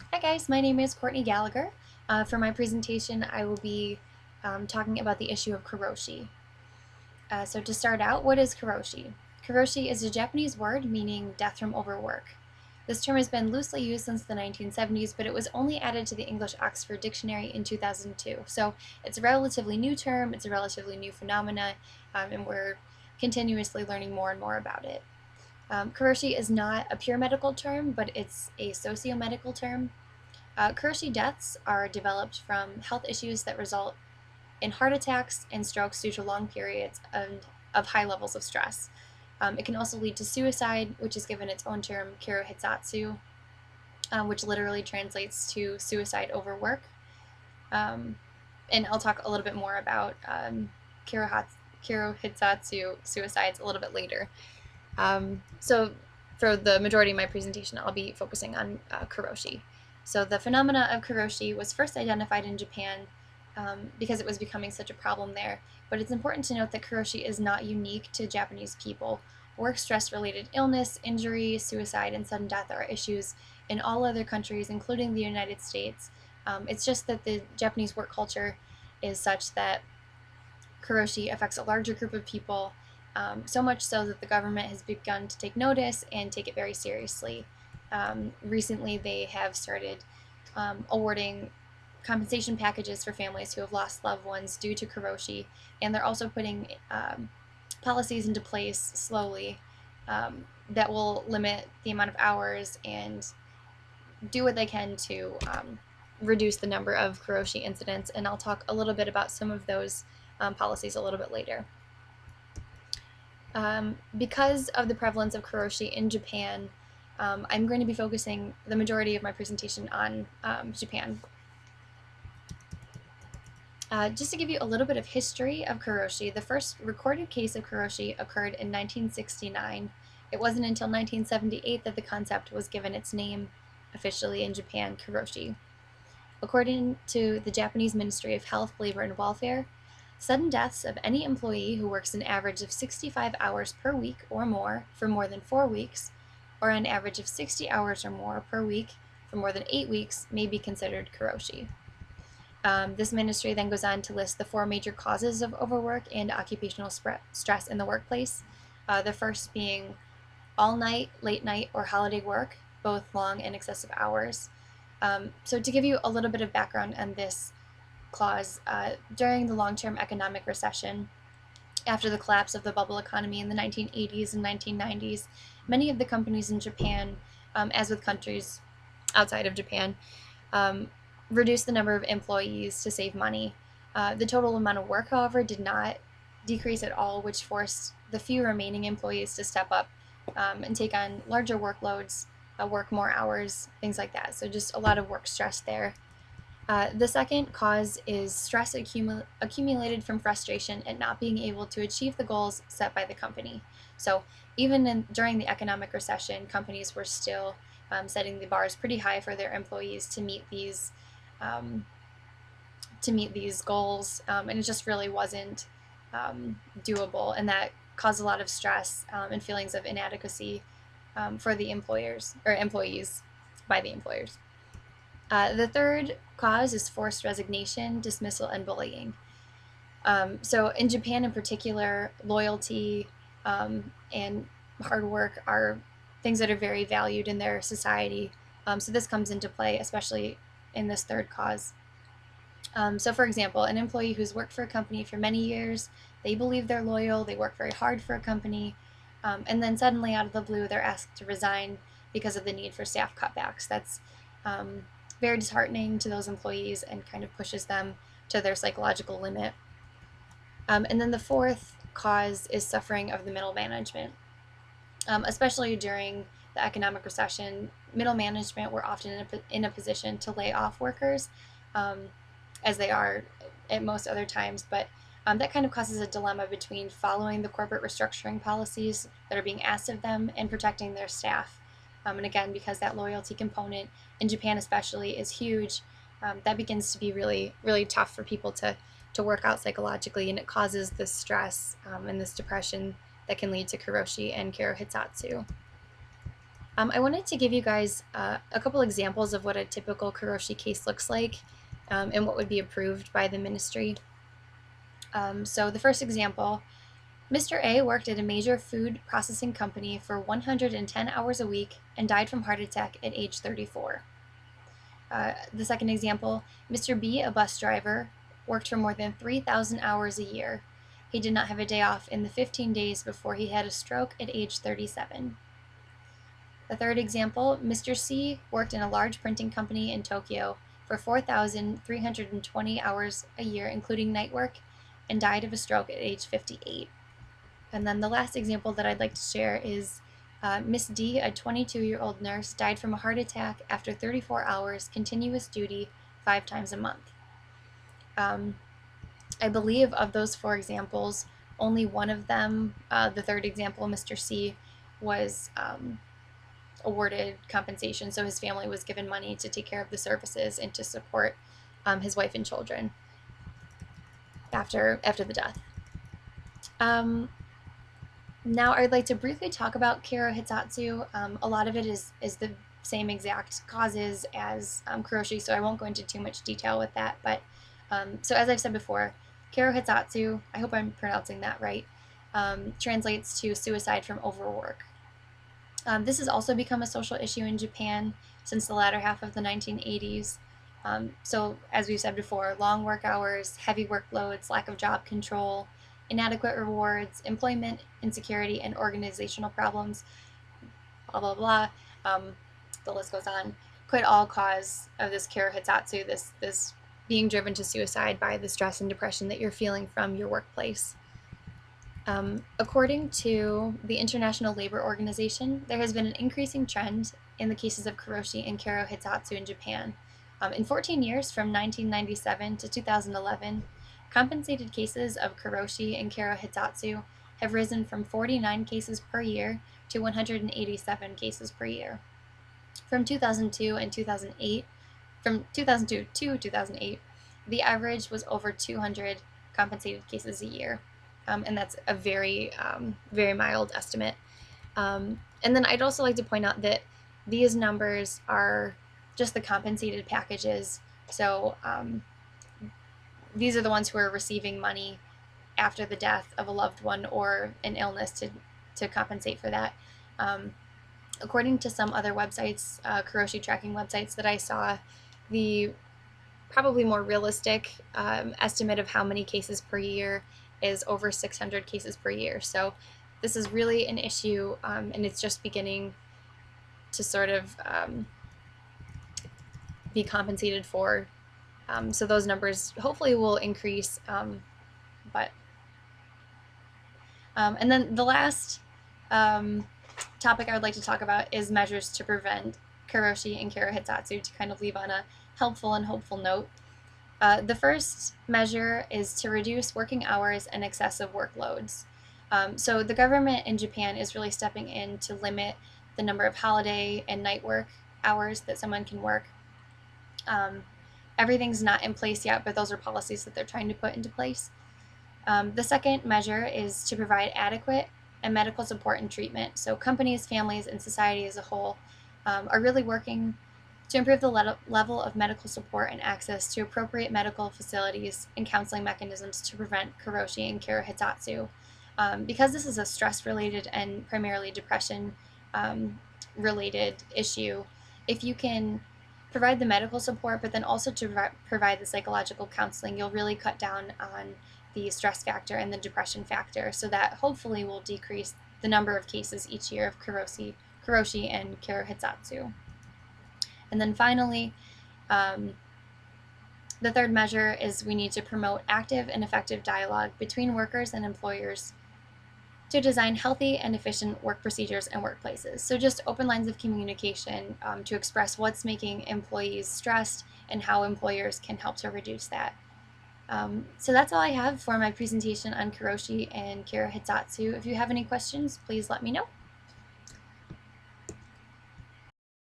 Hi guys, my name is Courtney Gallagher. For my presentation, I will be talking about the issue of karoshi. So to start out, what is karoshi? Karoshi is a Japanese word meaning death from overwork. This term has been loosely used since the 1970s, but it was only added to the English Oxford Dictionary in 2002. So it's a relatively new term, it's a relatively new phenomena, and we're continuously learning more and more about it. Karoshi is not a pure medical term, but it's a socio-medical term. Karoshi deaths are developed from health issues that result in heart attacks and strokes due to long periods of high levels of stress. It can also lead to suicide, which is given its own term, kiro, which literally translates to suicide over work. Um, and I'll talk a little bit more about kiro suicides a little bit later. So for the majority of my presentation, I'll be focusing on karoshi. So the phenomena of karoshi was first identified in Japan because it was becoming such a problem there. But it's important to note that karoshi is not unique to Japanese people. Work stress-related illness, injury, suicide, and sudden death are issues in all other countries, including the United States. It's just that the Japanese work culture is such that karoshi affects a larger group of people, so much so that the government has begun to take notice and take it very seriously. Recently, they have started awarding compensation packages for families who have lost loved ones due to karoshi, and they're also putting policies into place slowly that will limit the amount of hours and do what they can to reduce the number of karoshi incidents, and I'll talk a little bit about some of those policies a little bit later. Because of the prevalence of karoshi in Japan, I'm going to be focusing the majority of my presentation on Japan. Just to give you a little bit of history of karoshi, the first recorded case of karoshi occurred in 1969. It wasn't until 1978 that the concept was given its name officially in Japan, karoshi. According to the Japanese Ministry of Health, Labor, and Welfare, sudden deaths of any employee who works an average of 65 hours per week or more for more than 4 weeks, or an average of 60 hours or more per week for more than 8 weeks, may be considered karoshi. This ministry then goes on to list the 4 major causes of overwork and occupational stress in the workplace. The first being all night, late night, or holiday work, both long and excessive hours. So to give you a little bit of background on this clause, during the long-term economic recession, after the collapse of the bubble economy in the 1980s and 1990s, many of the companies in Japan, as with countries outside of Japan, reduced the number of employees to save money. The total amount of work, however, did not decrease at all, which forced the few remaining employees to step up and take on larger workloads, work more hours, things like that. So just a lot of work stress there. The second cause is stress accumulated from frustration at not being able to achieve the goals set by the company. So even during the economic recession, companies were still setting the bars pretty high for their employees to meet these goals, and it just really wasn't doable, and that caused a lot of stress and feelings of inadequacy for the employers or employees by the employers. The third cause is forced resignation, dismissal, and bullying. So in Japan in particular, loyalty and hard work are things that are very valued in their society. So this comes into play, especially in this third cause. So for example, an employee who's worked for a company for many years, they believe they're loyal, they work very hard for a company, and then suddenly out of the blue, they're asked to resign because of the need for staff cutbacks. That's very disheartening to those employees and kind of pushes them to their psychological limit. And then the fourth cause is suffering of the middle management. Especially during the economic recession, middle management were often in a position to lay off workers, as they are at most other times, but that kind of causes a dilemma between following the corporate restructuring policies that are being asked of them and protecting their staff. And again, because that loyalty component in Japan especially is huge, that begins to be really, really tough for people to work out psychologically, and it causes this stress and this depression that can lead to karoshi and kero. I wanted to give you guys a couple examples of what a typical Karoshi case looks like and what would be approved by the ministry. So the first example, Mr. A worked at a major food processing company for 110 hours a week and died from heart attack at age 34. The second example, Mr. B, a bus driver, worked for more than 3,000 hours a year. He did not have a day off in the 15 days before he had a stroke at age 37. The third example, Mr. C worked in a large printing company in Tokyo for 4,320 hours a year, including night work, and died of a stroke at age 58. And then the last example that I'd like to share is Miss D, a 22-year-old nurse, died from a heart attack after 34 hours continuous duty 5 times a month. I believe of those 4 examples, only one of them, the third example, Mr. C, was awarded compensation, so his family was given money to take care of the services and to support his wife and children after the death. Now I'd like to briefly talk about Kara Hitsatsu. A lot of it is the same exact causes as Karoshi, so I won't go into too much detail with that. But so as I've said before, Kara Hitsatsu, I hope I'm pronouncing that right, translates to suicide from overwork. This has also become a social issue in Japan since the latter half of the 1980s. So as we've said before, long work hours, heavy workloads, lack of job control, inadequate rewards, employment insecurity, and organizational problems, blah, blah, blah, the list goes on, could all cause of this Kara Hitsatsu, this being driven to suicide by the stress and depression that you're feeling from your workplace. According to the International Labor Organization, there has been an increasing trend in the cases of Karoshi and Kara Hitsatsu in Japan. In 14 years, from 1997 to 2011, compensated cases of Karoshi and Kara Hitsatsu have risen from 49 cases per year to 187 cases per year. From 2002 to 2008, the average was over 200 compensated cases a year. And that's a very, very mild estimate. And then I'd also like to point out that these numbers are just the compensated packages. So these are the ones who are receiving money after the death of a loved one or an illness to compensate for that. According to some other websites, Karoshi tracking websites that I saw, the probably more realistic estimate of how many cases per year is over 600 cases per year. So this is really an issue, and it's just beginning to sort of be compensated for. So those numbers hopefully will increase, and then the last topic I would like to talk about is measures to prevent Karoshi and Kara Hitsatsu, to kind of leave on a helpful and hopeful note. The first measure is to reduce working hours and excessive workloads. So the government in Japan is really stepping in to limit the number of holiday and night work hours that someone can work. Everything's not in place yet, but those are policies that they're trying to put into place. The second measure is to provide adequate and medical support and treatment. So companies, families, and society as a whole are really working to improve the level of medical support and access to appropriate medical facilities and counseling mechanisms to prevent Karoshi and Kara Hitsatsu. Because this is a stress-related and primarily depression-related issue, if you can provide the medical support, but then also to provide the psychological counseling, you'll really cut down on the stress factor and the depression factor, so that hopefully will decrease the number of cases each year of Karoshi and Kara Hitsatsu. And then finally, the third measure is we need to promote active and effective dialogue between workers and employers to design healthy and efficient work procedures and workplaces. So just open lines of communication to express what's making employees stressed and how employers can help to reduce that. So that's all I have for my presentation on Karoshi and Kara Hitsatsu. If you have any questions, please let me know.